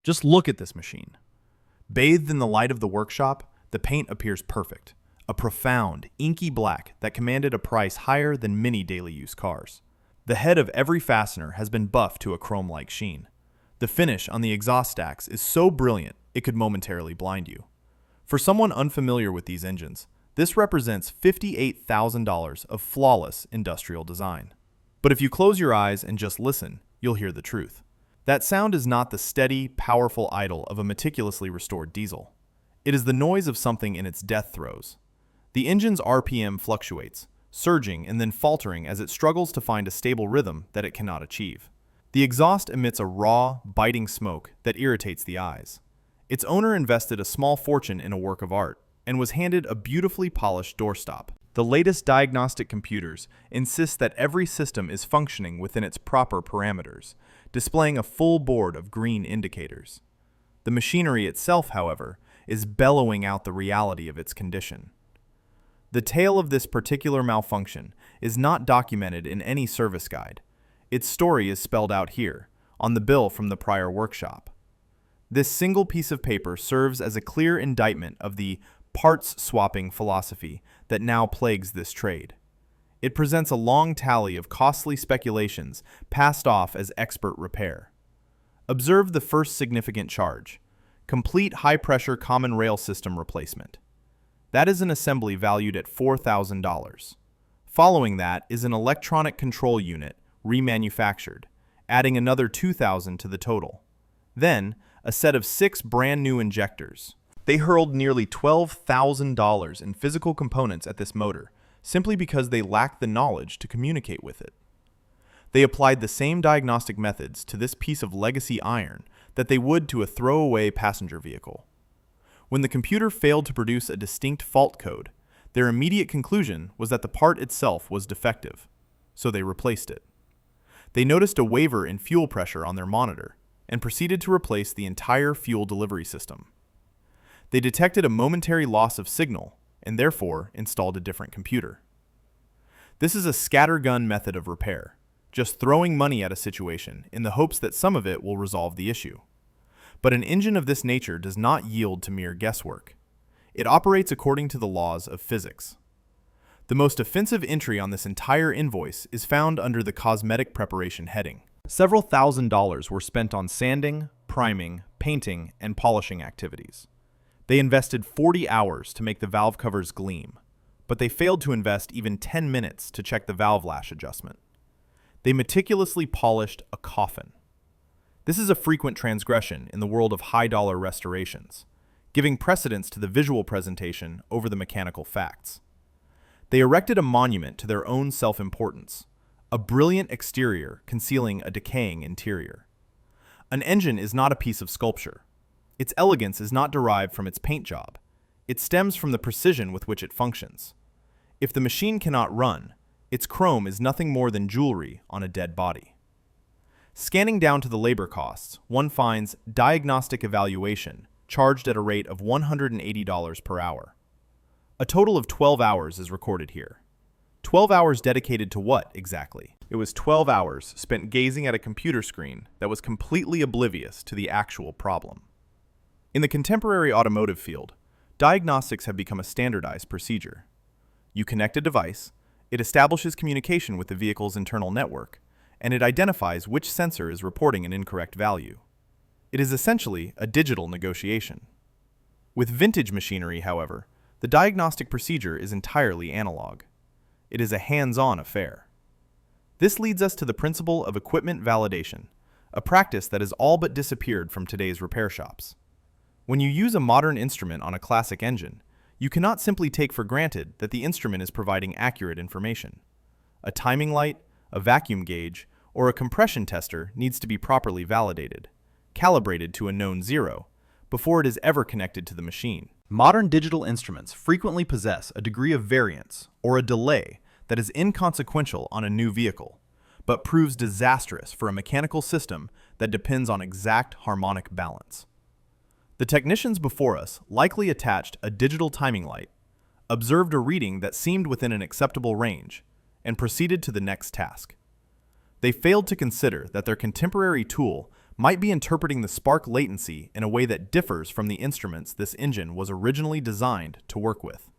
Just look at this machine. Bathed in the light of the workshop, the paint appears perfect, a profound, inky black that commanded a price higher than many daily use cars. The head of every fastener has been buffed to a chrome-like sheen. The finish on the exhaust stacks is so brilliant it could momentarily blind you. For someone unfamiliar with these engines, this represents $58,000 of flawless industrial design. But if you close your eyes and just listen, you'll hear the truth. That sound is not the steady, powerful idle of a meticulously restored diesel. It is the noise of something in its death throes. The engine's RPM fluctuates, surging and then faltering as it struggles to find a stable rhythm that it cannot achieve. The exhaust emits a raw, biting smoke that irritates the eyes. Its owner invested a small fortune in a work of art and was handed a beautifully polished doorstop. The latest diagnostic computers insist that every system is functioning within its proper parameters, displaying a full board of green indicators. The machinery itself, however, is bellowing out the reality of its condition. The tale of this particular malfunction is not documented in any service guide. Its story is spelled out here, on the bill from the prior workshop. This single piece of paper serves as a clear indictment of the parts-swapping philosophy that now plagues this trade. It presents a long tally of costly speculations passed off as expert repair. Observe the first significant charge: complete high-pressure common rail system replacement. That is an assembly valued at $4,000. Following that is an electronic control unit remanufactured, adding another $2,000 to the total. Then, a set of 6 brand new injectors. They hurled nearly $12,000 in physical components at this motor, simply because they lacked the knowledge to communicate with it. They applied the same diagnostic methods to this piece of legacy iron that they would to a throwaway passenger vehicle. When the computer failed to produce a distinct fault code, their immediate conclusion was that the part itself was defective, so they replaced it. They noticed a waiver in fuel pressure on their monitor and proceeded to replace the entire fuel delivery system. They detected a momentary loss of signal and therefore installed a different computer. This is a scattergun method of repair, just throwing money at a situation in the hopes that some of it will resolve the issue. But an engine of this nature does not yield to mere guesswork. It operates according to the laws of physics. The most offensive entry on this entire invoice is found under the cosmetic preparation heading. Several $1,000s were spent on sanding, priming, painting, and polishing activities. They invested 40 hours to make the valve covers gleam, but they failed to invest even 10 minutes to check the valve lash adjustment. They meticulously polished a coffin. This is a frequent transgression in the world of high-dollar restorations, giving precedence to the visual presentation over the mechanical facts. They erected a monument to their own self-importance, a brilliant exterior concealing a decaying interior. An engine is not a piece of sculpture. Its elegance is not derived from its paint job. It stems from the precision with which it functions. If the machine cannot run, its chrome is nothing more than jewelry on a dead body. Scanning down to the labor costs, one finds diagnostic evaluation charged at a rate of $180 per hour. A total of 12 hours is recorded here. 12 hours dedicated to what, exactly? It was 12 hours spent gazing at a computer screen that was completely oblivious to the actual problem. In the contemporary automotive field, diagnostics have become a standardized procedure. You connect a device, it establishes communication with the vehicle's internal network, and it identifies which sensor is reporting an incorrect value. It is essentially a digital negotiation. With vintage machinery, however, the diagnostic procedure is entirely analog. It is a hands-on affair. This leads us to the principle of equipment validation, a practice that has all but disappeared from today's repair shops. When you use a modern instrument on a classic engine, you cannot simply take for granted that the instrument is providing accurate information. A timing light, a vacuum gauge, or a compression tester needs to be properly validated, calibrated to a known zero, before it is ever connected to the machine. Modern digital instruments frequently possess a degree of variance or a delay that is inconsequential on a new vehicle, but proves disastrous for a mechanical system that depends on exact harmonic balance. The technicians before us likely attached a digital timing light, observed a reading that seemed within an acceptable range, and proceeded to the next task. They failed to consider that their contemporary tool might be interpreting the spark latency in a way that differs from the instruments this engine was originally designed to work with.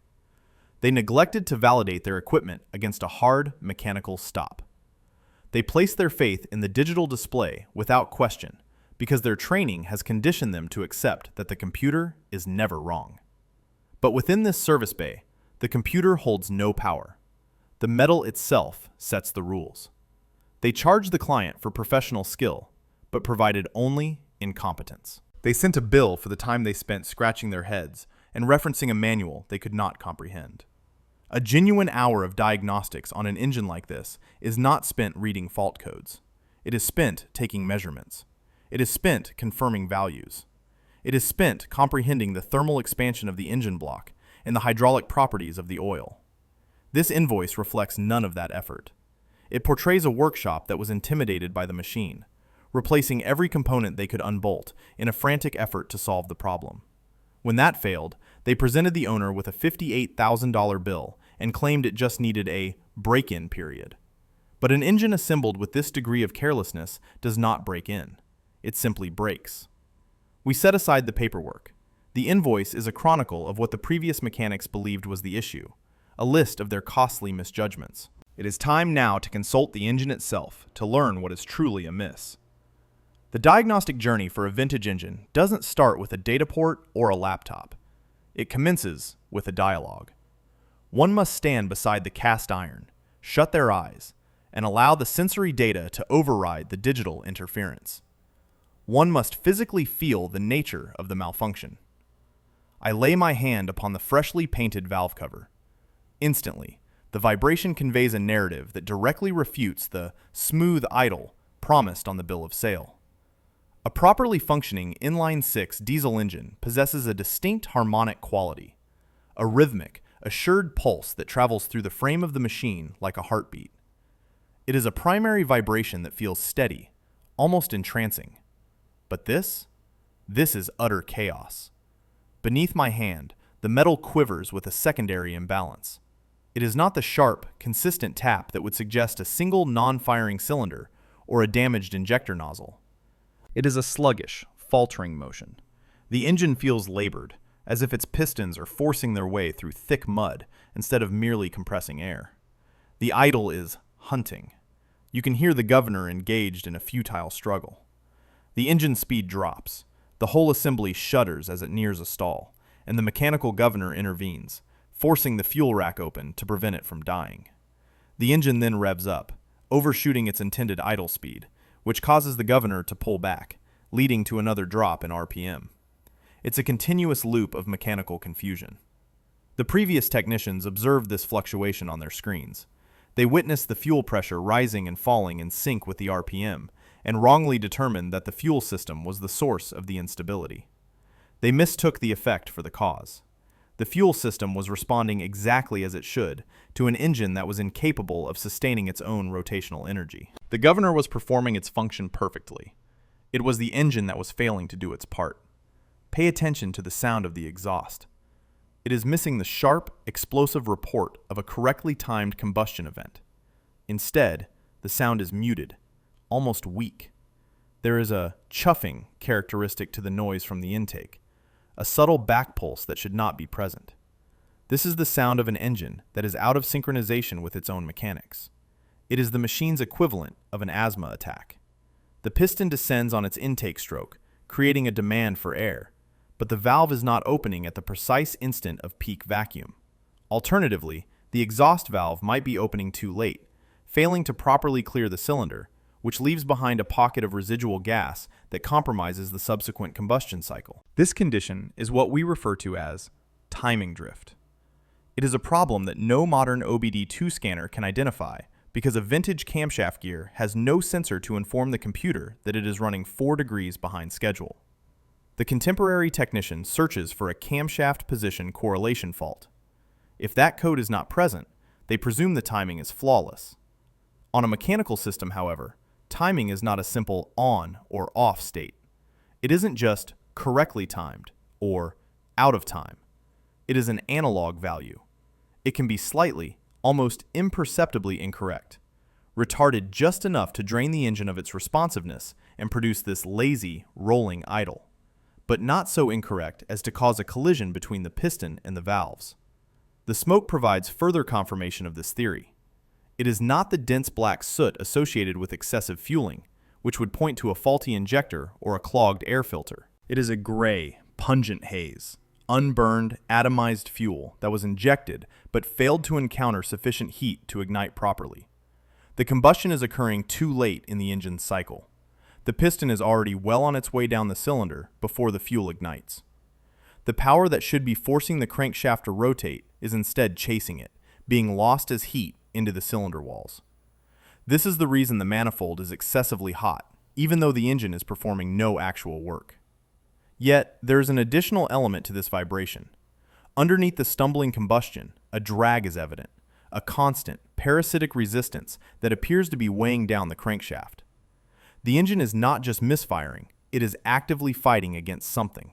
They neglected to validate their equipment against a hard mechanical stop. They placed their faith in the digital display without question because their training has conditioned them to accept that the computer is never wrong. But within this service bay, the computer holds no power. The metal itself sets the rules. They charged the client for professional skill, but provided only incompetence. They sent a bill for the time they spent scratching their heads and referencing a manual they could not comprehend. A genuine hour of diagnostics on an engine like this is not spent reading fault codes. It is spent taking measurements. It is spent confirming values. It is spent comprehending the thermal expansion of the engine block and the hydraulic properties of the oil. This invoice reflects none of that effort. It portrays a workshop that was intimidated by the machine, replacing every component they could unbolt in a frantic effort to solve the problem. When that failed, they presented the owner with a $58,000 bill and claimed it just needed a break-in period. But an engine assembled with this degree of carelessness does not break in. It simply breaks. We set aside the paperwork. The invoice is a chronicle of what the previous mechanics believed was the issue, a list of their costly misjudgments. It is time now to consult the engine itself to learn what is truly amiss. The diagnostic journey for a vintage engine doesn't start with a data port or a laptop. It commences with a dialogue. One must stand beside the cast iron, shut their eyes, and allow the sensory data to override the digital interference. One must physically feel the nature of the malfunction. I lay my hand upon the freshly painted valve cover. Instantly, the vibration conveys a narrative that directly refutes the smooth idle promised on the bill of sale. A properly functioning inline-six diesel engine possesses a distinct harmonic quality, a rhythmic, assured pulse that travels through the frame of the machine like a heartbeat. It is a primary vibration that feels steady, almost entrancing. But this is utter chaos. Beneath my hand, the metal quivers with a secondary imbalance. It is not the sharp, consistent tap that would suggest a single non-firing cylinder or a damaged injector nozzle. It is a sluggish, faltering motion. The engine feels labored, as if its pistons are forcing their way through thick mud instead of merely compressing air. The idle is hunting. You can hear the governor engaged in a futile struggle. The engine speed drops. The whole assembly shudders as it nears a stall, and the mechanical governor intervenes, forcing the fuel rack open to prevent it from dying. The engine then revs up, overshooting its intended idle speed, which causes the governor to pull back, leading to another drop in RPM. It's a continuous loop of mechanical confusion. The previous technicians observed this fluctuation on their screens. They witnessed the fuel pressure rising and falling in sync with the RPM, and wrongly determined that the fuel system was the source of the instability. They mistook the effect for the cause. The fuel system was responding exactly as it should to an engine that was incapable of sustaining its own rotational energy. The governor was performing its function perfectly. It was the engine that was failing to do its part. Pay attention to the sound of the exhaust. It is missing the sharp, explosive report of a correctly timed combustion event. Instead, the sound is muted, almost weak. There is a chuffing characteristic to the noise from the intake, a subtle back pulse that should not be present. This is the sound of an engine that is out of synchronization with its own mechanics. It is the machine's equivalent of an asthma attack. The piston descends on its intake stroke, creating a demand for air, but the valve is not opening at the precise instant of peak vacuum. Alternatively, the exhaust valve might be opening too late, failing to properly clear the cylinder, which leaves behind a pocket of residual gas that compromises the subsequent combustion cycle. This condition is what we refer to as timing drift. It is a problem that no modern OBD2 scanner can identify because a vintage camshaft gear has no sensor to inform the computer that it is running 4 degrees behind schedule. The contemporary technician searches for a camshaft position correlation fault. If that code is not present, they presume the timing is flawless. On a mechanical system, however, timing is not a simple on or off state. It isn't just correctly timed or out of time. It is an analog value. It can be slightly, almost imperceptibly incorrect, retarded just enough to drain the engine of its responsiveness and produce this lazy, rolling idle, but not so incorrect as to cause a collision between the piston and the valves. The smoke provides further confirmation of this theory. It is not the dense black soot associated with excessive fueling, which would point to a faulty injector or a clogged air filter. It is a gray, pungent haze, unburned, atomized fuel that was injected but failed to encounter sufficient heat to ignite properly. The combustion is occurring too late in the engine's cycle. The piston is already well on its way down the cylinder before the fuel ignites. The power that should be forcing the crankshaft to rotate is instead chasing it, being lost as heat into the cylinder walls. This is the reason the manifold is excessively hot, even though the engine is performing no actual work. Yet, there is an additional element to this vibration. Underneath the stumbling combustion, a drag is evident, a constant, parasitic resistance that appears to be weighing down the crankshaft. The engine is not just misfiring, it is actively fighting against something.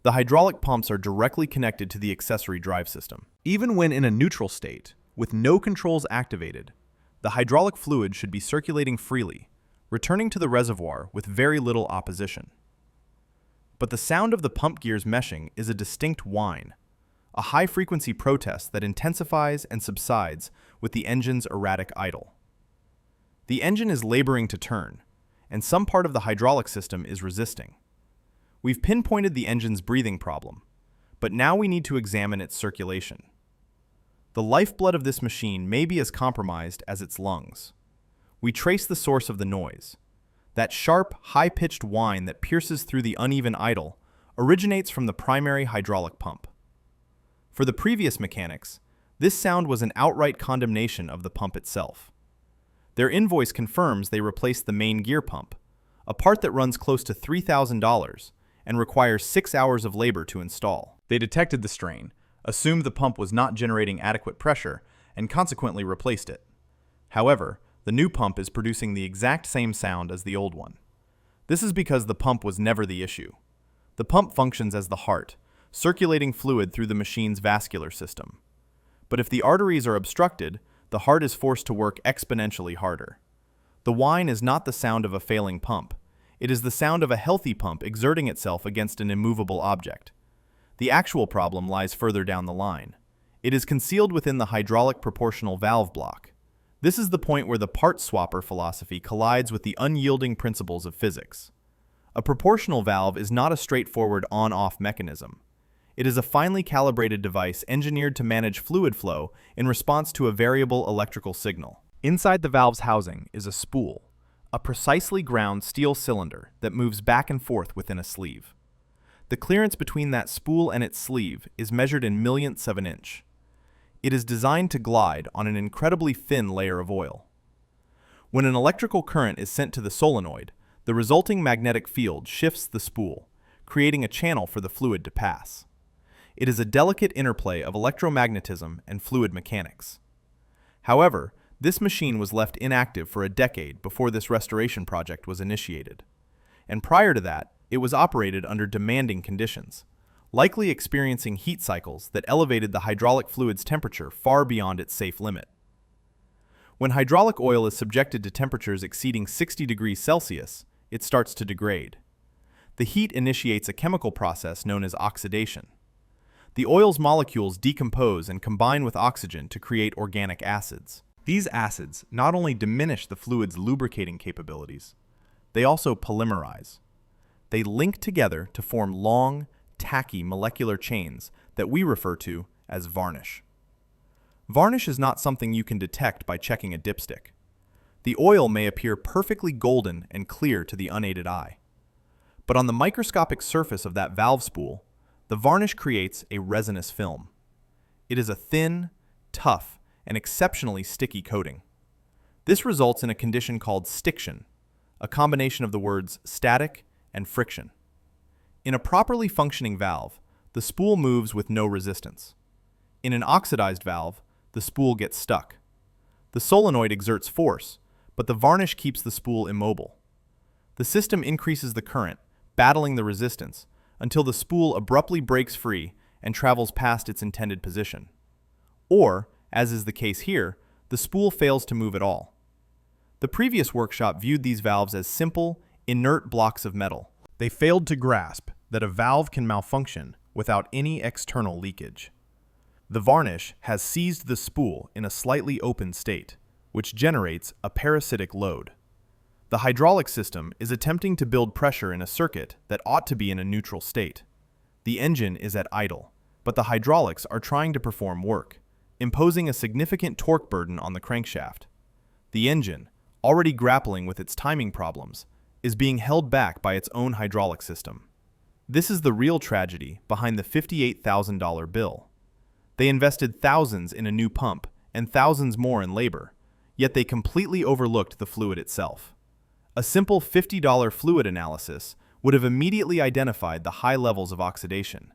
The hydraulic pumps are directly connected to the accessory drive system. Even when in a neutral state, with no controls activated, the hydraulic fluid should be circulating freely, returning to the reservoir with very little opposition. But the sound of the pump gears meshing is a distinct whine, a high-frequency protest that intensifies and subsides with the engine's erratic idle. The engine is laboring to turn, and some part of the hydraulic system is resisting. We've pinpointed the engine's breathing problem, but now we need to examine its circulation. The lifeblood of this machine may be as compromised as its lungs. We trace the source of the noise. That sharp, high-pitched whine that pierces through the uneven idle originates from the primary hydraulic pump. For the previous mechanics, this sound was an outright condemnation of the pump itself. Their invoice confirms they replaced the main gear pump, a part that runs close to $3,000 and requires 6 hours of labor to install. They detected the strain, assumed the pump was not generating adequate pressure, and consequently replaced it. However, the new pump is producing the exact same sound as the old one. This is because the pump was never the issue. The pump functions as the heart, circulating fluid through the machine's vascular system. But if the arteries are obstructed, the heart is forced to work exponentially harder. The whine is not the sound of a failing pump. It is the sound of a healthy pump exerting itself against an immovable object. The actual problem lies further down the line. It is concealed within the hydraulic proportional valve block. This is the point where the part swapper philosophy collides with the unyielding principles of physics. A proportional valve is not a straightforward on-off mechanism. It is a finely calibrated device engineered to manage fluid flow in response to a variable electrical signal. Inside the valve's housing is a spool, a precisely ground steel cylinder that moves back and forth within a sleeve. The clearance between that spool and its sleeve is measured in millionths of an inch. It is designed to glide on an incredibly thin layer of oil. When an electrical current is sent to the solenoid, the resulting magnetic field shifts the spool, creating a channel for the fluid to pass. It is a delicate interplay of electromagnetism and fluid mechanics. However, this machine was left inactive for a decade before this restoration project was initiated. And prior to that, it was operated under demanding conditions, likely experiencing heat cycles that elevated the hydraulic fluid's temperature far beyond its safe limit. When hydraulic oil is subjected to temperatures exceeding 60 degrees Celsius, it starts to degrade. The heat initiates a chemical process known as oxidation. The oil's molecules decompose and combine with oxygen to create organic acids. These acids not only diminish the fluid's lubricating capabilities, they also polymerize. They link together to form long, tacky molecular chains that we refer to as varnish. Varnish is not something you can detect by checking a dipstick. The oil may appear perfectly golden and clear to the unaided eye. But on the microscopic surface of that valve spool, the varnish creates a resinous film. It is a thin, tough, and exceptionally sticky coating. This results in a condition called stiction, a combination of the words static and friction. In a properly functioning valve, the spool moves with no resistance. In an oxidized valve, the spool gets stuck. The solenoid exerts force, but the varnish keeps the spool immobile. The system increases the current, battling the resistance, until the spool abruptly breaks free and travels past its intended position. Or, as is the case here, the spool fails to move at all. The previous workshop viewed these valves as simple, inert blocks of metal. They failed to grasp that a valve can malfunction without any external leakage. The varnish has seized the spool in a slightly open state, which generates a parasitic load. The hydraulic system is attempting to build pressure in a circuit that ought to be in a neutral state. The engine is at idle, but the hydraulics are trying to perform work, imposing a significant torque burden on the crankshaft. The engine, already grappling with its timing problems, is being held back by its own hydraulic system. This is the real tragedy behind the $58,000 bill. They invested thousands in a new pump and thousands more in labor, yet they completely overlooked the fluid itself. A simple $50 fluid analysis would have immediately identified the high levels of oxidation.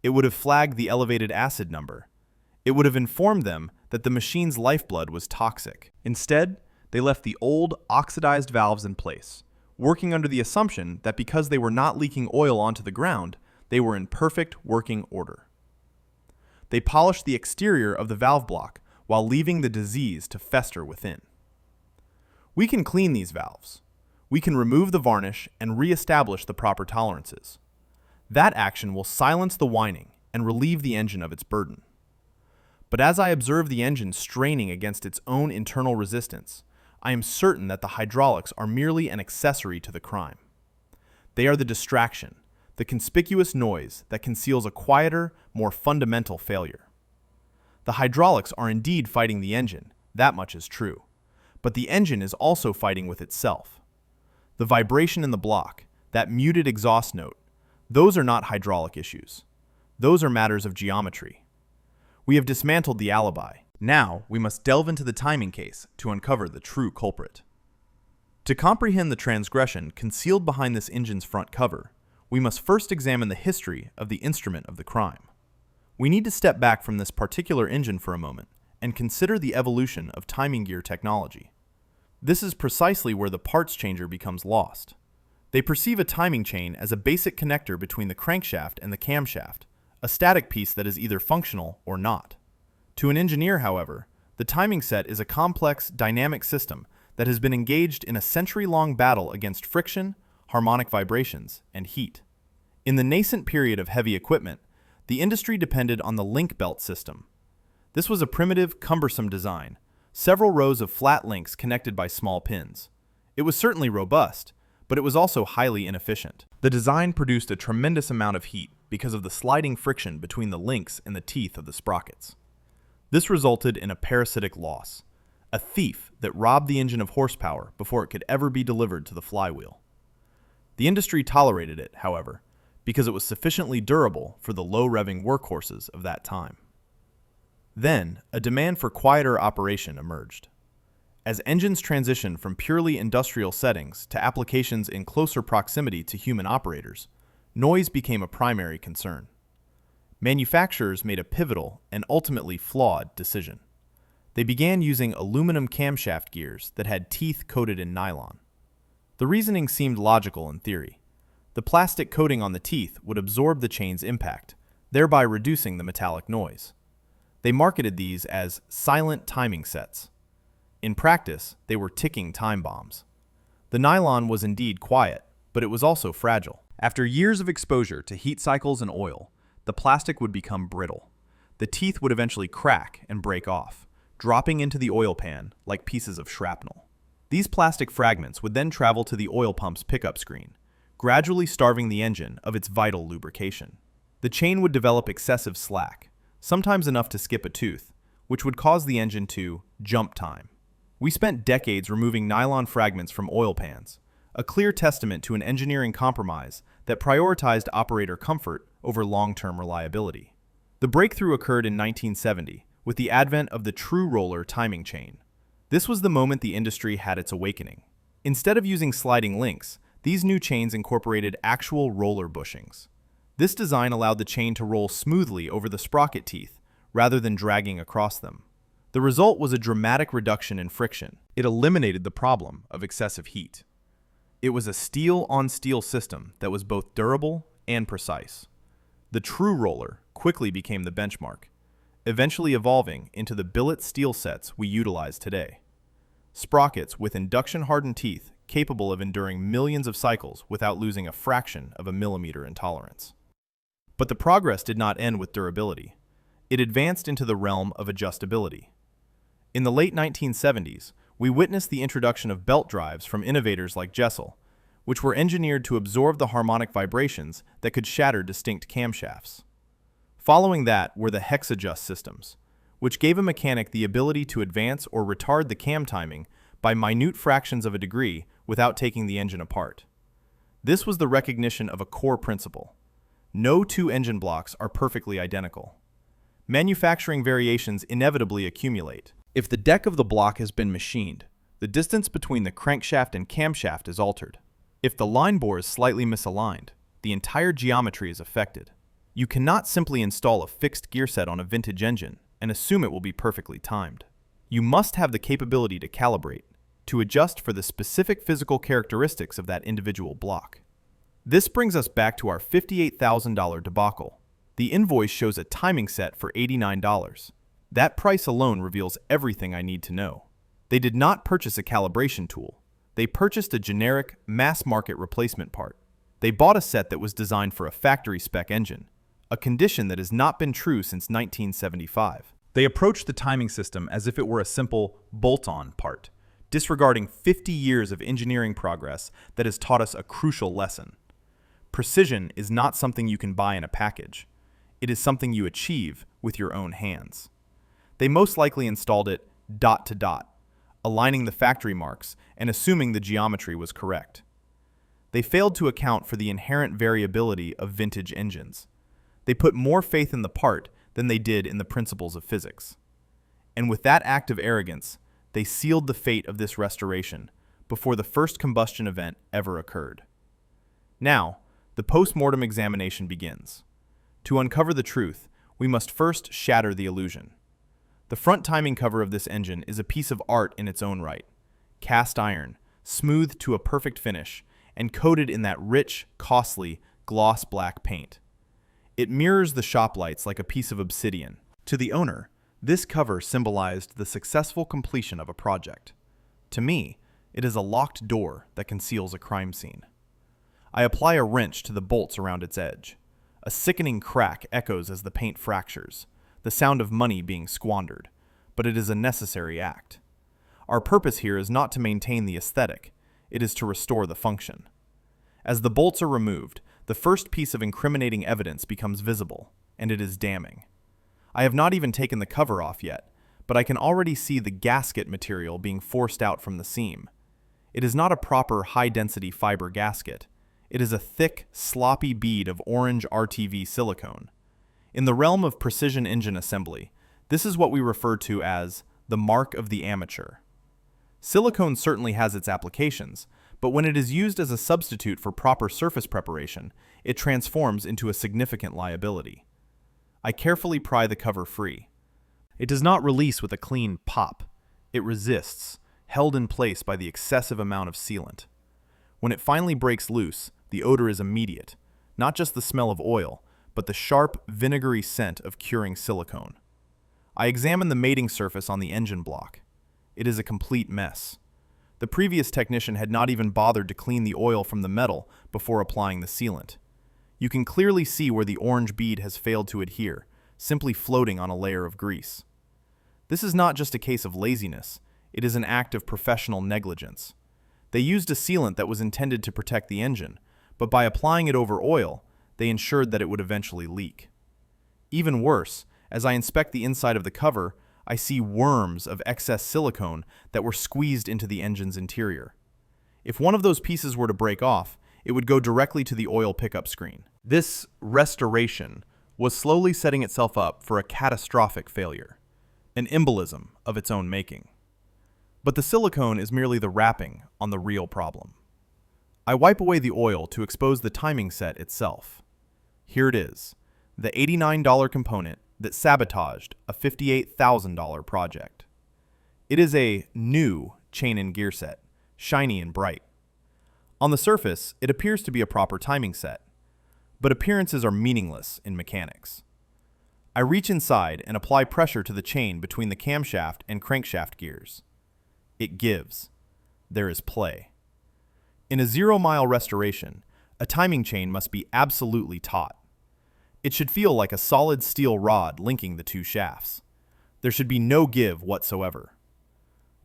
It would have flagged the elevated acid number. It would have informed them that the machine's lifeblood was toxic. Instead, they left the old, oxidized valves in place, working under the assumption that because they were not leaking oil onto the ground, they were in perfect working order. They polished the exterior of the valve block while leaving the disease to fester within. We can clean these valves. We can remove the varnish and re-establish the proper tolerances. That action will silence the whining and relieve the engine of its burden. But as I observe the engine straining against its own internal resistance, I am certain that the hydraulics are merely an accessory to the crime. They are the distraction, the conspicuous noise that conceals a quieter, more fundamental failure. The hydraulics are indeed fighting the engine, that much is true. But the engine is also fighting with itself. The vibration in the block, that muted exhaust note, those are not hydraulic issues. Those are matters of geometry. We have dismantled the alibi. Now we must delve into the timing case to uncover the true culprit. To comprehend the transgression concealed behind this engine's front cover, we must first examine the history of the instrument of the crime. We need to step back from this particular engine for a moment and consider the evolution of timing gear technology. This is precisely where the parts changer becomes lost. They perceive a timing chain as a basic connector between the crankshaft and the camshaft, a static piece that is either functional or not. To an engineer, however, the timing set is a complex, dynamic system that has been engaged in a century-long battle against friction, harmonic vibrations, and heat. In the nascent period of heavy equipment, the industry depended on the link belt system. This was a primitive, cumbersome design, several rows of flat links connected by small pins. It was certainly robust, but it was also highly inefficient. The design produced a tremendous amount of heat because of the sliding friction between the links and the teeth of the sprockets. This resulted in a parasitic loss, a thief that robbed the engine of horsepower before it could ever be delivered to the flywheel. The industry tolerated it, however, because it was sufficiently durable for the low-revving workhorses of that time. Then, a demand for quieter operation emerged. As engines transitioned from purely industrial settings to applications in closer proximity to human operators, noise became a primary concern. Manufacturers made a pivotal and ultimately flawed decision. They began using aluminum camshaft gears that had teeth coated in nylon. The reasoning seemed logical in theory. The plastic coating on the teeth would absorb the chain's impact, thereby reducing the metallic noise. They marketed these as silent timing sets. In practice, they were ticking time bombs. The nylon was indeed quiet, but it was also fragile. After years of exposure to heat cycles and oil, the plastic would become brittle. The teeth would eventually crack and break off, dropping into the oil pan like pieces of shrapnel. These plastic fragments would then travel to the oil pump's pickup screen, gradually starving the engine of its vital lubrication. The chain would develop excessive slack, sometimes enough to skip a tooth, which would cause the engine to jump time. We spent decades removing nylon fragments from oil pans, a clear testament to an engineering compromise that prioritized operator comfort over long-term reliability. The breakthrough occurred in 1970 with the advent of the true roller timing chain. This was the moment the industry had its awakening. Instead of using sliding links, these new chains incorporated actual roller bushings. This design allowed the chain to roll smoothly over the sprocket teeth rather than dragging across them. The result was a dramatic reduction in friction. It eliminated the problem of excessive heat. It was a steel-on-steel system that was both durable and precise. The true roller quickly became the benchmark, eventually evolving into the billet steel sets we utilize today. sprockets with induction-hardened teeth capable of enduring millions of cycles without losing a fraction of a millimeter in tolerance. But the progress did not end with durability. It advanced into the realm of adjustability. In the late 1970s, we witnessed the introduction of belt drives from innovators like Jessel, which were engineered to absorb the harmonic vibrations that could shatter distinct camshafts. Following that were the hex adjust systems, which gave a mechanic the ability to advance or retard the cam timing by minute fractions of a degree without taking the engine apart. This was the recognition of a core principle. No two engine blocks are perfectly identical. Manufacturing variations inevitably accumulate. If the deck of the block has been machined, the distance between the crankshaft and camshaft is altered. If the line bore is slightly misaligned, the entire geometry is affected. You cannot simply install a fixed gear set on a vintage engine and assume it will be perfectly timed. You must have the capability to calibrate, to adjust for the specific physical characteristics of that individual block. This brings us back to our $58,000 debacle. The invoice shows a timing set for $89. That price alone reveals everything I need to know. They did not purchase a calibration tool. They purchased a generic, mass-market replacement part. They bought a set that was designed for a factory-spec engine, a condition that has not been true since 1975. They approached the timing system as if it were a simple bolt-on part, disregarding 50 years of engineering progress that has taught us a crucial lesson. Precision is not something you can buy in a package. It is something you achieve with your own hands. They most likely installed it dot to dot, aligning the factory marks and assuming the geometry was correct. They failed to account for the inherent variability of vintage engines. They put more faith in the part than they did in the principles of physics. And with that act of arrogance, they sealed the fate of this restoration before the first combustion event ever occurred. Now, the post-mortem examination begins. To uncover the truth, we must first shatter the illusion. The front timing cover of this engine is a piece of art in its own right. Cast iron, smoothed to a perfect finish, and coated in that rich, costly, gloss black paint. It mirrors the shop lights like a piece of obsidian. To the owner, this cover symbolized the successful completion of a project. To me, it is a locked door that conceals a crime scene. I apply a wrench to the bolts around its edge. A sickening crack echoes as the paint fractures, the sound of money being squandered, but it is a necessary act. Our purpose here is not to maintain the aesthetic, it is to restore the function. As the bolts are removed, the first piece of incriminating evidence becomes visible, and it is damning. I have not even taken the cover off yet, but I can already see the gasket material being forced out from the seam. It is not a proper high-density fiber gasket. It is a thick, sloppy bead of orange RTV silicone. In the realm of precision engine assembly, this is what we refer to as the mark of the amateur. Silicone certainly has its applications, but when it is used as a substitute for proper surface preparation, it transforms into a significant liability. I carefully pry the cover free. It does not release with a clean pop. It resists, held in place by the excessive amount of sealant. When it finally breaks loose, the odor is immediate, not just the smell of oil, but the sharp, vinegary scent of curing silicone. I examine the mating surface on the engine block. It is a complete mess. The previous technician had not even bothered to clean the oil from the metal before applying the sealant. You can clearly see where the orange bead has failed to adhere, simply floating on a layer of grease. This is not just a case of laziness, it is an act of professional negligence. They used a sealant that was intended to protect the engine, but by applying it over oil, they ensured that it would eventually leak. Even worse, as I inspect the inside of the cover, I see worms of excess silicone that were squeezed into the engine's interior. If one of those pieces were to break off, it would go directly to the oil pickup screen. This restoration was slowly setting itself up for a catastrophic failure, an embolism of its own making. But the silicone is merely the wrapping on the real problem. I wipe away the oil to expose the timing set itself. Here it is, the $89 component that sabotaged a $58,000 project. It is a new chain and gear set, shiny and bright. On the surface, it appears to be a proper timing set, but appearances are meaningless in mechanics. I reach inside and apply pressure to the chain between the camshaft and crankshaft gears. it gives. There is play. In a 0-mile restoration, a timing chain must be absolutely taut. It should feel like a solid steel rod linking the two shafts. There should be no give whatsoever.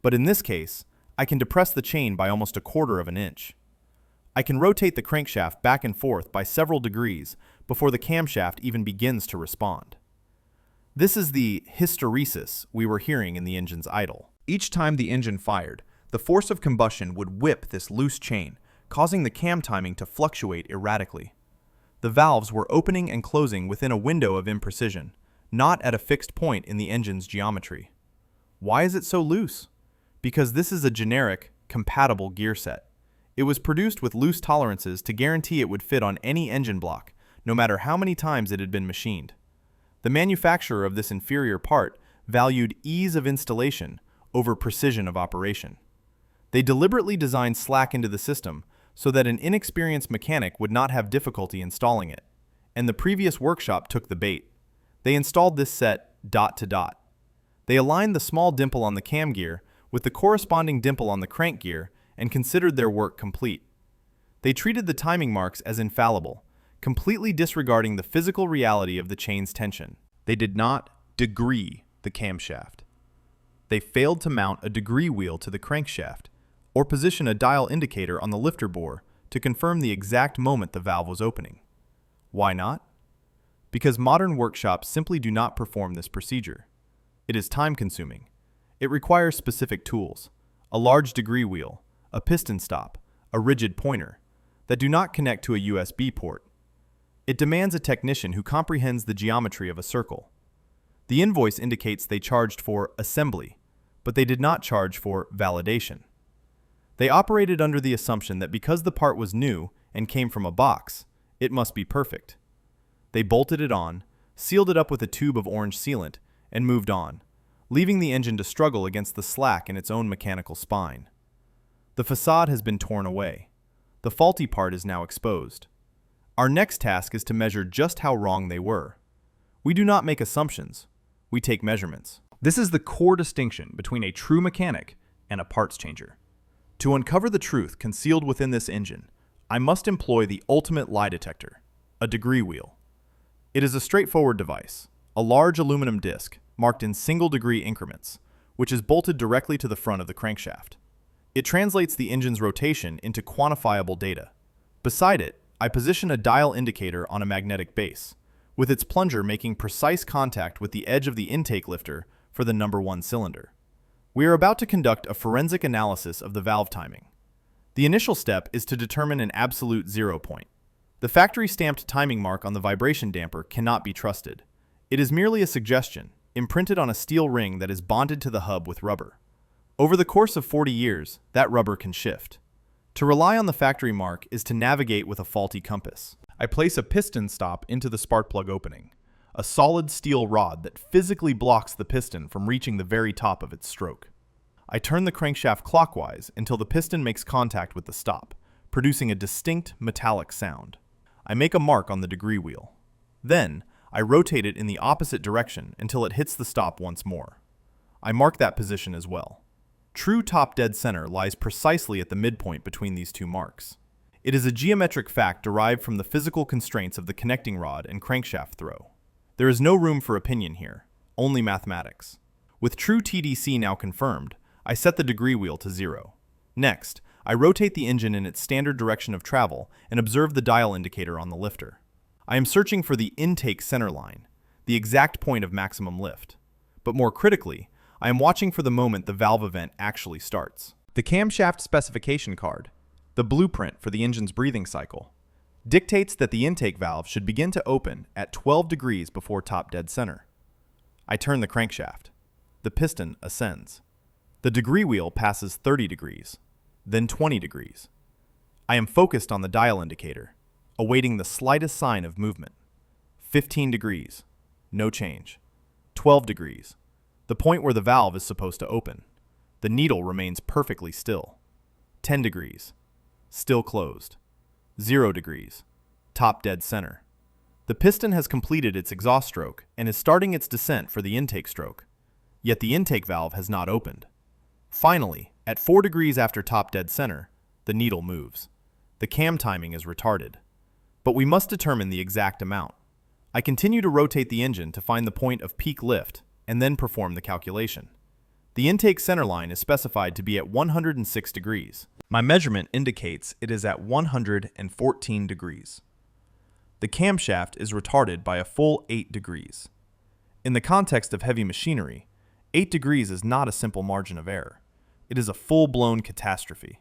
But in this case, I can depress the chain by almost 1/4 of an inch. I can rotate the crankshaft back and forth by several degrees before the camshaft even begins to respond. This is the hysteresis we were hearing in the engine's idle. Each time the engine fired, the force of combustion would whip this loose chain, causing the cam timing to fluctuate erratically. The valves were opening and closing within a window of imprecision, not at a fixed point in the engine's geometry. Why is it so loose? Because this is a generic, compatible gear set. It was produced with loose tolerances to guarantee it would fit on any engine block, no matter how many times it had been machined. The manufacturer of this inferior part valued ease of installation over precision of operation. They deliberately designed slack into the system so that an inexperienced mechanic would not have difficulty installing it, and the previous workshop took the bait. They installed this set dot to dot. They aligned the small dimple on the cam gear with the corresponding dimple on the crank gear and considered their work complete. They treated the timing marks as infallible, completely disregarding the physical reality of the chain's tension. They did not degree the camshaft. They failed to mount a degree wheel to the crankshaft or position a dial indicator on the lifter bore to confirm the exact moment the valve was opening. Why not? Because modern workshops simply do not perform this procedure. It is time-consuming. It requires specific tools, a large degree wheel, a piston stop, a rigid pointer, that do not connect to a USB port. It demands a technician who comprehends the geometry of a circle. The invoice indicates they charged for assembly, but they did not charge for validation. They operated under the assumption that because the part was new and came from a box, it must be perfect. They bolted it on, sealed it up with a tube of orange sealant, and moved on, leaving the engine to struggle against the slack in its own mechanical spine. The facade has been torn away. The faulty part is now exposed. Our next task is to measure just how wrong they were. We do not make assumptions. We take measurements. This is the core distinction between a true mechanic and a parts changer. To uncover the truth concealed within this engine, I must employ the ultimate lie detector, a degree wheel. It is a straightforward device, a large aluminum disc marked in single-degree increments, which is bolted directly to the front of the crankshaft. It translates the engine's rotation into quantifiable data. Beside it, I position a dial indicator on a magnetic base, with its plunger making precise contact with the edge of the intake lifter for the number 1 cylinder. We are about to conduct a forensic analysis of the valve timing. The initial step is to determine an absolute 0 point. The factory-stamped timing mark on the vibration damper cannot be trusted. It is merely a suggestion, imprinted on a steel ring that is bonded to the hub with rubber. Over the course of 40 years, that rubber can shift. To rely on the factory mark is to navigate with a faulty compass. I place a piston stop into the spark plug opening, a solid steel rod that physically blocks the piston from reaching the very top of its stroke. I turn the crankshaft clockwise until the piston makes contact with the stop, producing a distinct metallic sound. I make a mark on the degree wheel. Then, I rotate it in the opposite direction until it hits the stop once more. I mark that position as well. True top dead center lies precisely at the midpoint between these two marks. It is a geometric fact derived from the physical constraints of the connecting rod and crankshaft throw. There is no room for opinion here, only mathematics. With true TDC now confirmed, I set the degree wheel to 0. Next, I rotate the engine in its standard direction of travel and observe the dial indicator on the lifter. I am searching for the intake center line, the exact point of maximum lift. But more critically, I am watching for the moment the valve event actually starts. The camshaft specification card, the blueprint for the engine's breathing cycle, dictates that the intake valve should begin to open at 12 degrees before top dead center. I turn the crankshaft. The piston ascends. The degree wheel passes 30 degrees, then 20 degrees. I am focused on the dial indicator, awaiting the slightest sign of movement. 15 degrees, no change. 12 degrees, the point where the valve is supposed to open. The needle remains perfectly still. 10 degrees, still closed. 0 degrees, top dead center. The piston has completed its exhaust stroke and is starting its descent for the intake stroke, yet the intake valve has not opened. Finally, At 4 degrees after top dead center, the needle moves. The cam timing is retarded. But we must determine the exact amount. I continue to rotate the engine to find the point of peak lift and then perform the calculation. The intake center line is specified to be at 106 degrees. My measurement indicates it is at 114 degrees. The camshaft is retarded by a full 8 degrees. In the context of heavy machinery, 8 degrees is not a simple margin of error. It is a full-blown catastrophe.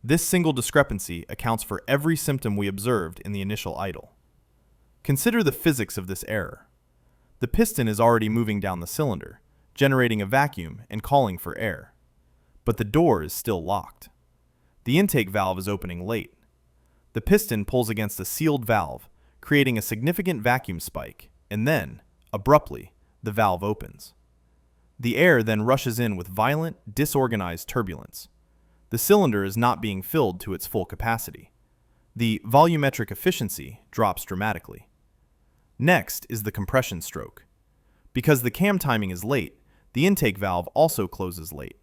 This single discrepancy accounts for every symptom we observed in the initial idle. Consider the physics of this error. The piston is already moving down the cylinder, generating a vacuum and calling for air. But the door is still locked. The intake valve is opening late. The piston pulls against a sealed valve, creating a significant vacuum spike, and then, abruptly, the valve opens. The air then rushes in with violent, disorganized turbulence. The cylinder is not being filled to its full capacity. The volumetric efficiency drops dramatically. Next is the compression stroke. Because the cam timing is late, the intake valve also closes late.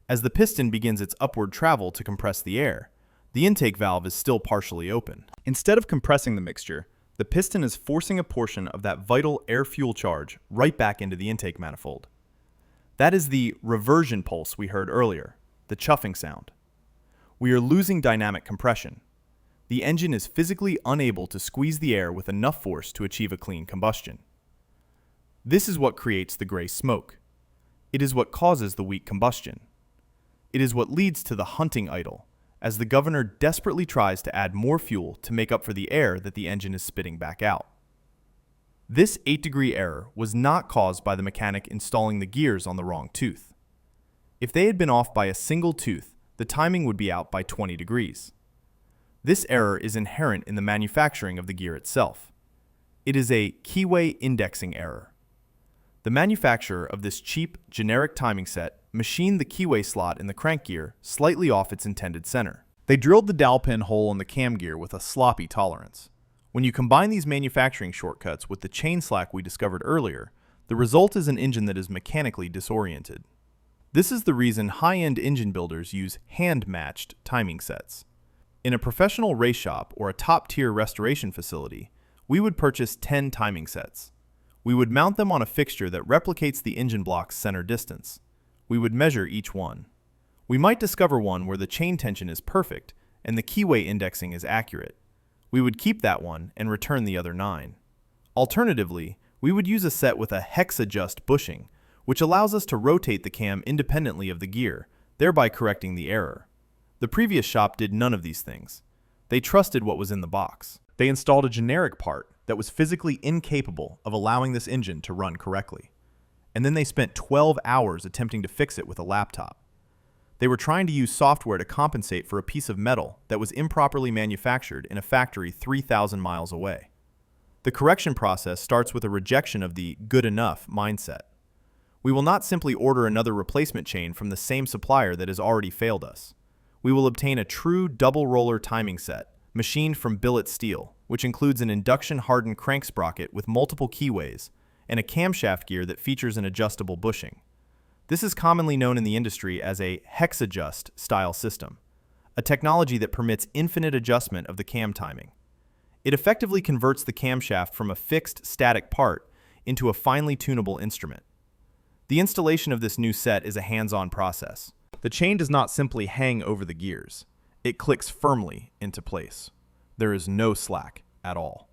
As the piston begins its upward travel to compress the air, the intake valve is still partially open. Instead of compressing the mixture, the piston is forcing a portion of that vital air-fuel charge right back into the intake manifold. That is the reversion pulse we heard earlier, the chuffing sound. We are losing dynamic compression. The engine is physically unable to squeeze the air with enough force to achieve a clean combustion. This is what creates the gray smoke. It is what causes the weak combustion. It is what leads to the hunting idle, as the governor desperately tries to add more fuel to make up for the air that the engine is spitting back out. This 8-degree error was not caused by the mechanic installing the gears on the wrong tooth. If they had been off by a single tooth, the timing would be out by 20 degrees. This error is inherent in the manufacturing of the gear itself. It is a keyway indexing error. The manufacturer of this cheap, generic timing set machined the keyway slot in the crank gear slightly off its intended center. They drilled the dowel pin hole in the cam gear with a sloppy tolerance. When you combine these manufacturing shortcuts with the chain slack we discovered earlier, the result is an engine that is mechanically disoriented. This is the reason high-end engine builders use hand-matched timing sets. In a professional race shop or a top-tier restoration facility, we would purchase 10 timing sets. We would mount them on a fixture that replicates the engine block's center distance. We would measure each one. We might discover one where the chain tension is perfect and the keyway indexing is accurate. We would keep that one and return the other 9. Alternatively, we would use a set with a hex adjust bushing, which allows us to rotate the cam independently of the gear, thereby correcting the error. The previous shop did none of these things. They trusted what was in the box. They installed a generic part that was physically incapable of allowing this engine to run correctly. And then they spent 12 hours attempting to fix it with a laptop. They were trying to use software to compensate for a piece of metal that was improperly manufactured in a factory 3,000 miles away. The correction process starts with a rejection of the good enough mindset. We will not simply order another replacement chain from the same supplier that has already failed us. We will obtain a true double roller timing set, machined from billet steel, which includes an induction-hardened crank sprocket with multiple keyways, and a camshaft gear that features an adjustable bushing. This is commonly known in the industry as a hex adjust style system, a technology that permits infinite adjustment of the cam timing. It effectively converts the camshaft from a fixed, static part into a finely tunable instrument. The installation of this new set is a hands-on process. The chain does not simply hang over the gears. It clicks firmly into place. There is no slack at all.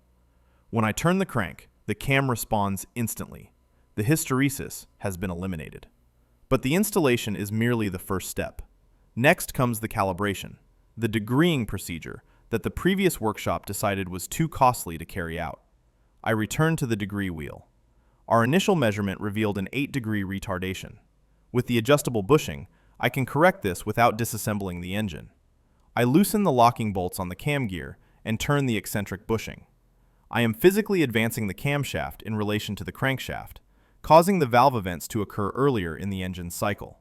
When I turn the crank, the cam responds instantly. The hysteresis has been eliminated. But the installation is merely the first step. Next comes the calibration, the degreeing procedure that the previous workshop decided was too costly to carry out. I returned to the degree wheel. Our initial measurement revealed an 8-degree retardation. With the adjustable bushing, I can correct this without disassembling the engine. I loosen the locking bolts on the cam gear and turn the eccentric bushing. I am physically advancing the camshaft in relation to the crankshaft, causing the valve events to occur earlier in the engine's cycle.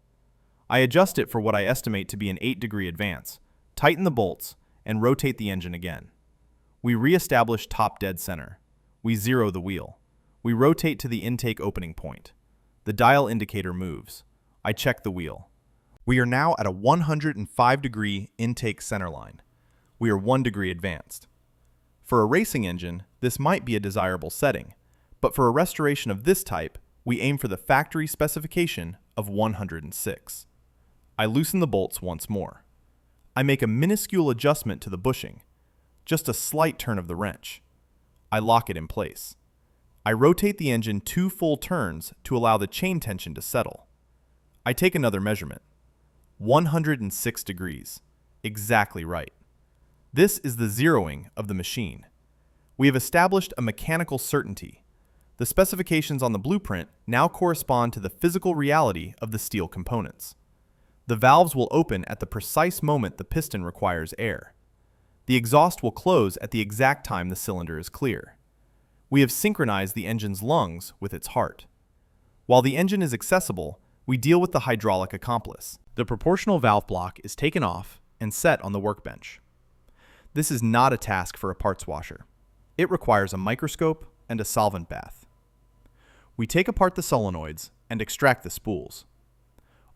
I adjust it for what I estimate to be an 8-degree advance, tighten the bolts, and rotate the engine again. We re-establish top dead center. We zero the wheel. We rotate to the intake opening point. The dial indicator moves. I check the wheel. We are now at a 105-degree intake centerline. We are 1 degree advanced. For a racing engine, this might be a desirable setting, but for a restoration of this type, we aim for the factory specification of 106. I loosen the bolts once more. I make a minuscule adjustment to the bushing, just a slight turn of the wrench. I lock it in place. I rotate the engine 2 full turns to allow the chain tension to settle. I take another measurement. 106 degrees. Exactly right. This is the zeroing of the machine. We have established a mechanical certainty. The specifications on the blueprint now correspond to the physical reality of the steel components. The valves will open at the precise moment the piston requires air. The exhaust will close at the exact time the cylinder is clear. We have synchronized the engine's lungs with its heart. While the engine is accessible, we deal with the hydraulic accomplice. The proportional valve block is taken off and set on the workbench. This is not a task for a parts washer. It requires a microscope and a solvent bath. We take apart the solenoids and extract the spools.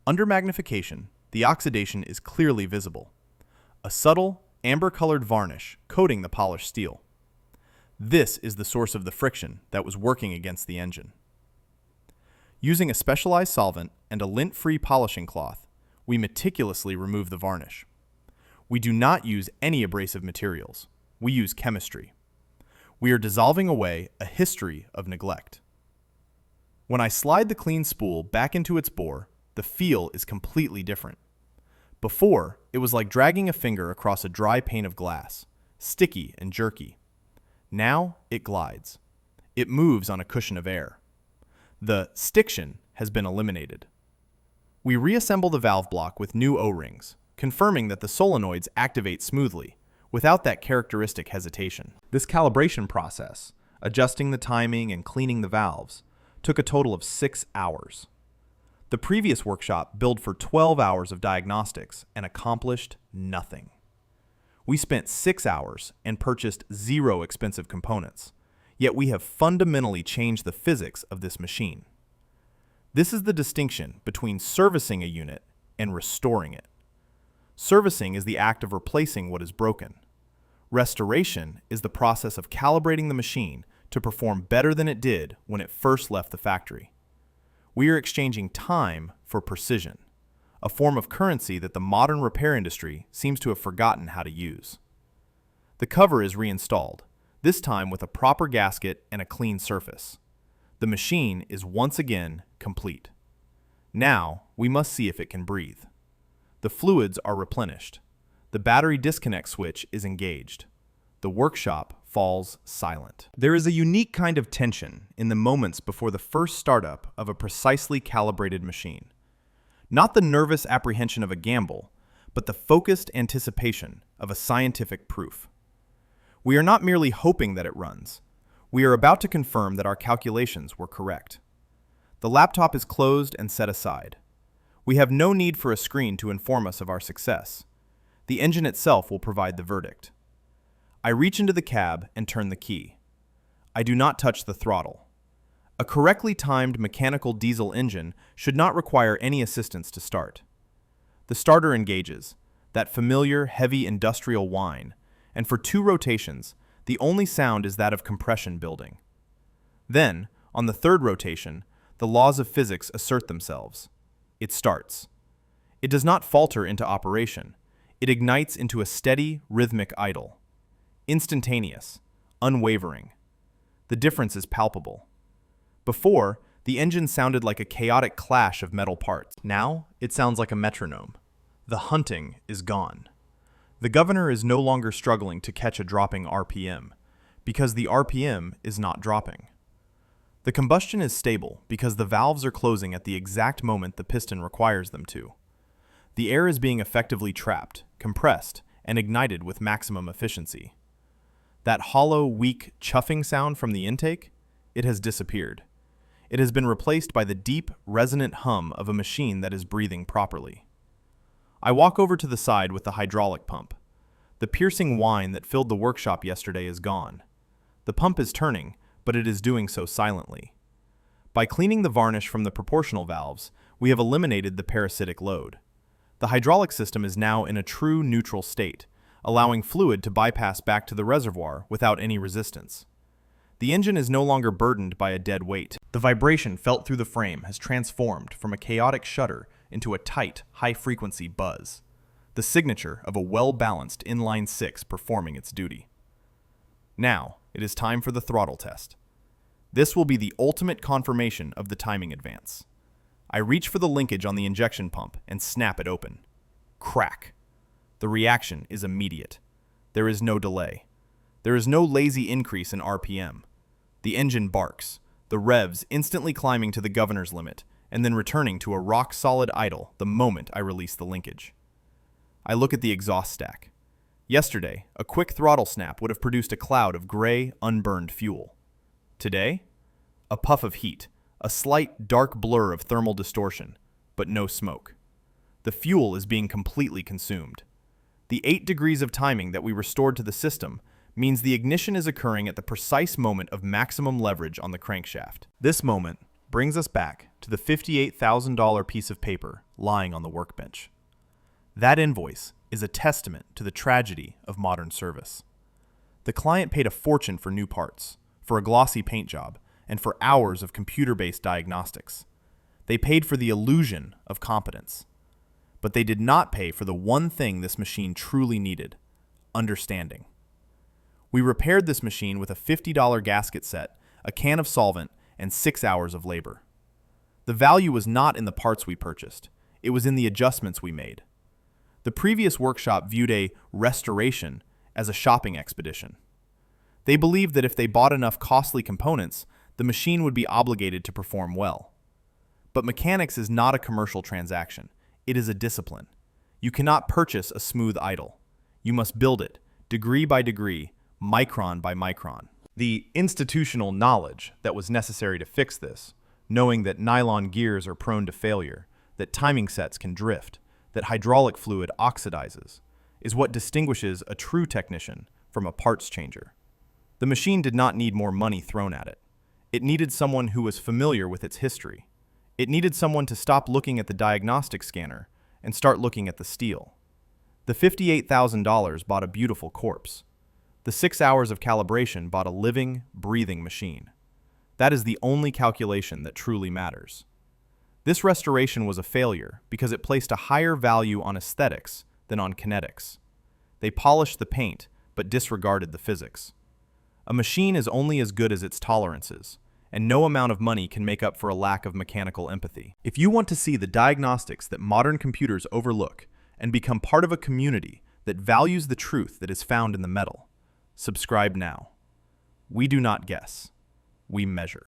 Under magnification, the oxidation is clearly visible. A subtle, amber-colored varnish coating the polished steel. This is the source of the friction that was working against the engine. Using a specialized solvent and a lint-free polishing cloth, we meticulously remove the varnish. We do not use any abrasive materials. We use chemistry. We are dissolving away a history of neglect. When I slide the clean spool back into its bore, the feel is completely different. Before, it was like dragging a finger across a dry pane of glass, sticky and jerky. Now, it glides. It moves on a cushion of air. The stiction has been eliminated. We reassemble the valve block with new O-rings, confirming that the solenoids activate smoothly, without that characteristic hesitation. This calibration process, adjusting the timing and cleaning the valves, took a total of 6 hours. The previous workshop billed for 12 hours of diagnostics and accomplished nothing. We spent 6 hours and purchased 0 expensive components, yet we have fundamentally changed the physics of this machine. This is the distinction between servicing a unit and restoring it. Servicing is the act of replacing what is broken. Restoration is the process of calibrating the machine to perform better than it did when it first left the factory. We are exchanging time for precision, a form of currency that the modern repair industry seems to have forgotten how to use. The cover is reinstalled, this time with a proper gasket and a clean surface. The machine is once again complete. Now, we must see if it can breathe. The fluids are replenished. The battery disconnect switch is engaged. The workshop falls silent. There is a unique kind of tension in the moments before the first startup of a precisely calibrated machine. Not the nervous apprehension of a gamble, but the focused anticipation of a scientific proof. We are not merely hoping that it runs. We are about to confirm that our calculations were correct. The laptop is closed and set aside. We have no need for a screen to inform us of our success. The engine itself will provide the verdict. I reach into the cab and turn the key. I do not touch the throttle. A correctly timed mechanical diesel engine should not require any assistance to start. The starter engages, that familiar, heavy industrial whine, and for 2 rotations, the only sound is that of compression building. Then, on the 3rd rotation, the laws of physics assert themselves. It starts. It does not falter into operation. It ignites into a steady, rhythmic idle. Instantaneous, unwavering. The difference is palpable. Before, the engine sounded like a chaotic clash of metal parts. Now, it sounds like a metronome. The hunting is gone. The governor is no longer struggling to catch a dropping RPM, because the RPM is not dropping. The combustion is stable because the valves are closing at the exact moment the piston requires them to. The air is being effectively trapped, compressed, and ignited with maximum efficiency. That hollow, weak, chuffing sound from the intake, it has disappeared. It has been replaced by the deep, resonant hum of a machine that is breathing properly. I walk over to the side with the hydraulic pump. The piercing whine that filled the workshop yesterday is gone. The pump is turning, but it is doing so silently. By cleaning the varnish from the proportional valves, we have eliminated the parasitic load. The hydraulic system is now in a true neutral state, allowing fluid to bypass back to the reservoir without any resistance. The engine is no longer burdened by a dead weight. The vibration felt through the frame has transformed from a chaotic shudder into a tight, high-frequency buzz, the signature of a well-balanced inline six performing its duty. Now, it is time for the throttle test. This will be the ultimate confirmation of the timing advance. I reach for the linkage on the injection pump and snap it open. Crack. The reaction is immediate. There is no delay. There is no lazy increase in RPM. The engine barks, the revs instantly climbing to the governor's limit, and then returning to a rock-solid idle the moment I release the linkage. I look at the exhaust stack. Yesterday, a quick throttle snap would have produced a cloud of gray, unburned fuel. Today, a puff of heat, a slight, dark blur of thermal distortion, but no smoke. The fuel is being completely consumed. The 8 degrees of timing that we restored to the system means the ignition is occurring at the precise moment of maximum leverage on the crankshaft. This moment brings us back to the $58,000 piece of paper lying on the workbench. That invoice is a testament to the tragedy of modern service. The client paid a fortune for new parts, for a glossy paint job, and for hours of computer-based diagnostics. They paid for the illusion of competence. But they did not pay for the one thing this machine truly needed: understanding. We repaired this machine with a $50 gasket set, a can of solvent, and 6 hours of labor. The value was not in the parts we purchased. It was in the adjustments we made. The previous workshop viewed a restoration as a shopping expedition. They believed that if they bought enough costly components, the machine would be obligated to perform well. But mechanics is not a commercial transaction. It is a discipline. You cannot purchase a smooth idle. You must build it, degree by degree, micron by micron. The institutional knowledge that was necessary to fix this, knowing that nylon gears are prone to failure, that timing sets can drift, that hydraulic fluid oxidizes, is what distinguishes a true technician from a parts changer. The machine did not need more money thrown at it. It needed someone who was familiar with its history. It needed someone to stop looking at the diagnostic scanner and start looking at the steel. The $58,000 bought a beautiful corpse. The 6 hours of calibration bought a living, breathing machine. That is the only calculation that truly matters. This restoration was a failure because it placed a higher value on aesthetics than on kinetics. They polished the paint, but disregarded the physics. A machine is only as good as its tolerances, and no amount of money can make up for a lack of mechanical empathy. If you want to see the diagnostics that modern computers overlook and become part of a community that values the truth that is found in the metal, subscribe now. We do not guess, we measure.